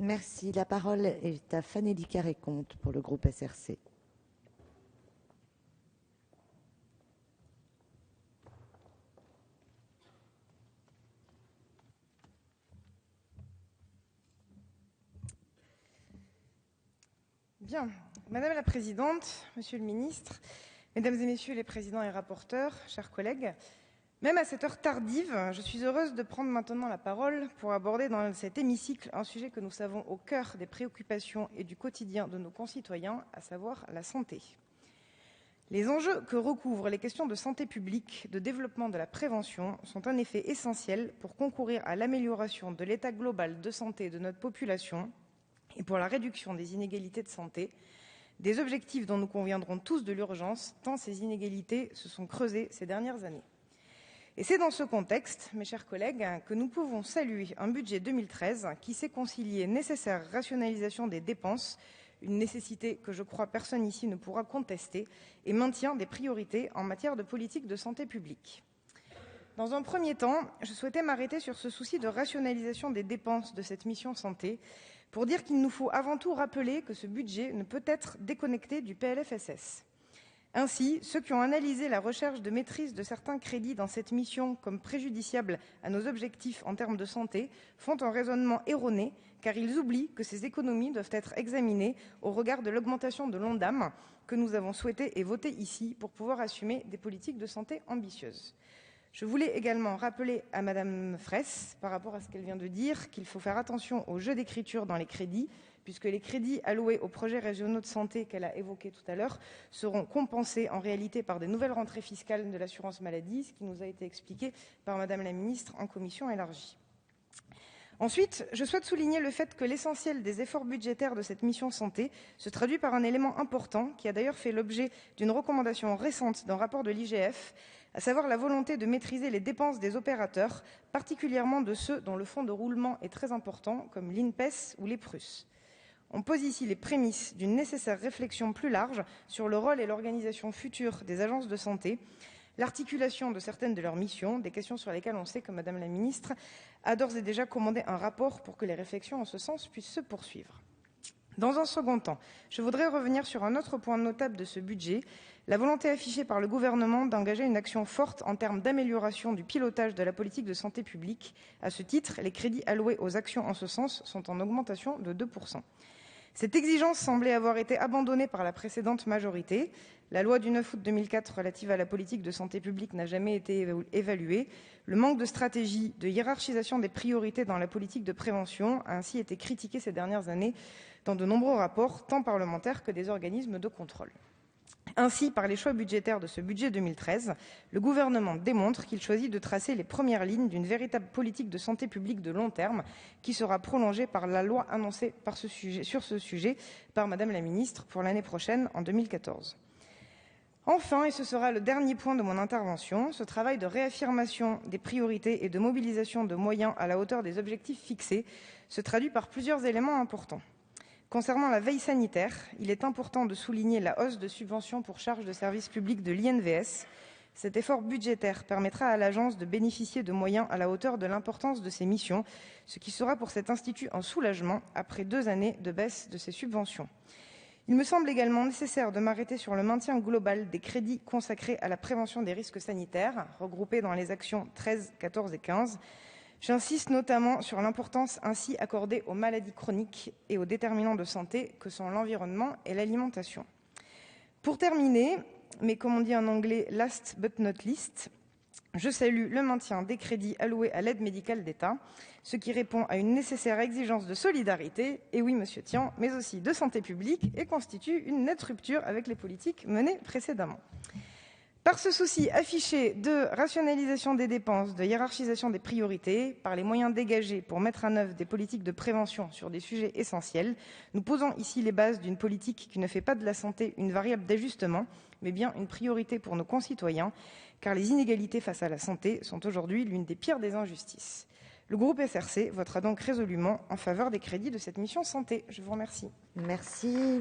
Merci. La parole est à Fanélie Carré-Comte pour le groupe SRC. Bien, Madame la Présidente, Monsieur le Ministre, Mesdames et Messieurs les présidents et rapporteurs, chers collègues, même à cette heure tardive, je suis heureuse de prendre maintenant la parole pour aborder dans cet hémicycle un sujet que nous savons au cœur des préoccupations et du quotidien de nos concitoyens, à savoir la santé. Les enjeux que recouvrent les questions de santé publique, de développement de la prévention, sont en effet essentiels pour concourir à l'amélioration de l'état global de santé de notre population et pour la réduction des inégalités de santé, des objectifs dont nous conviendrons tous de l'urgence, tant ces inégalités se sont creusées ces dernières années. Et c'est dans ce contexte, mes chers collègues, que nous pouvons saluer un budget 2013 qui sait concilier nécessaire rationalisation des dépenses, une nécessité que je crois personne ici ne pourra contester, et maintien des priorités en matière de politique de santé publique. Dans un premier temps, je souhaitais m'arrêter sur ce souci de rationalisation des dépenses de cette mission santé, pour dire qu'il nous faut avant tout rappeler que ce budget ne peut être déconnecté du PLFSS. Ainsi, ceux qui ont analysé la recherche de maîtrise de certains crédits dans cette mission comme préjudiciable à nos objectifs en termes de santé font un raisonnement erroné, car ils oublient que ces économies doivent être examinées au regard de l'augmentation de l'ONDAM que nous avons souhaité et voté ici pour pouvoir assumer des politiques de santé ambitieuses. Je voulais également rappeler à Madame Fraisse, par rapport à ce qu'elle vient de dire, qu'il faut faire attention au jeu d'écriture dans les crédits, puisque les crédits alloués aux projets régionaux de santé qu'elle a évoqués tout à l'heure seront compensés en réalité par des nouvelles rentrées fiscales de l'assurance maladie, ce qui nous a été expliqué par Madame la Ministre en commission élargie. Ensuite, je souhaite souligner le fait que l'essentiel des efforts budgétaires de cette mission santé se traduit par un élément important qui a d'ailleurs fait l'objet d'une recommandation récente d'un rapport de l'IGF, à savoir la volonté de maîtriser les dépenses des opérateurs, particulièrement de ceux dont le fonds de roulement est très important, comme l'INPES ou les PRUS. On pose ici les prémices d'une nécessaire réflexion plus large sur le rôle et l'organisation future des agences de santé, l'articulation de certaines de leurs missions, des questions sur lesquelles on sait que Madame la Ministre a d'ores et déjà commandé un rapport pour que les réflexions en ce sens puissent se poursuivre. Dans un second temps, je voudrais revenir sur un autre point notable de ce budget, la volonté affichée par le gouvernement d'engager une action forte en termes d'amélioration du pilotage de la politique de santé publique. À ce titre, les crédits alloués aux actions en ce sens sont en augmentation de 2%. Cette exigence semblait avoir été abandonnée par la précédente majorité. La loi du 9 août 2004 relative à la politique de santé publique n'a jamais été évaluée. Le manque de stratégie, de hiérarchisation des priorités dans la politique de prévention a ainsi été critiqué ces dernières années dans de nombreux rapports, tant parlementaires que des organismes de contrôle. Ainsi, par les choix budgétaires de ce budget 2013, le gouvernement démontre qu'il choisit de tracer les premières lignes d'une véritable politique de santé publique de long terme qui sera prolongée par la loi annoncée sur ce sujet par Madame la Ministre pour l'année prochaine, en 2014. Enfin, et ce sera le dernier point de mon intervention, ce travail de réaffirmation des priorités et de mobilisation de moyens à la hauteur des objectifs fixés se traduit par plusieurs éléments importants. Concernant la veille sanitaire, il est important de souligner la hausse de subventions pour charges de service public de l'INVS. Cet effort budgétaire permettra à l'agence de bénéficier de moyens à la hauteur de l'importance de ses missions, ce qui sera pour cet institut un soulagement après 2 années de baisse de ses subventions. Il me semble également nécessaire de m'arrêter sur le maintien global des crédits consacrés à la prévention des risques sanitaires, regroupés dans les actions 13, 14 et 15. J'insiste notamment sur l'importance ainsi accordée aux maladies chroniques et aux déterminants de santé que sont l'environnement et l'alimentation. Pour terminer, mais comme on dit en anglais, last but not least, je salue le maintien des crédits alloués à l'aide médicale d'État, ce qui répond à une nécessaire exigence de solidarité, et oui, monsieur Tian, mais aussi de santé publique, et constitue une nette rupture avec les politiques menées précédemment. Par ce souci affiché de rationalisation des dépenses, de hiérarchisation des priorités, par les moyens dégagés pour mettre en œuvre des politiques de prévention sur des sujets essentiels, nous posons ici les bases d'une politique qui ne fait pas de la santé une variable d'ajustement, mais bien une priorité pour nos concitoyens, car les inégalités face à la santé sont aujourd'hui l'une des pires des injustices. Le groupe SRC votera donc résolument en faveur des crédits de cette mission santé. Je vous remercie. Merci.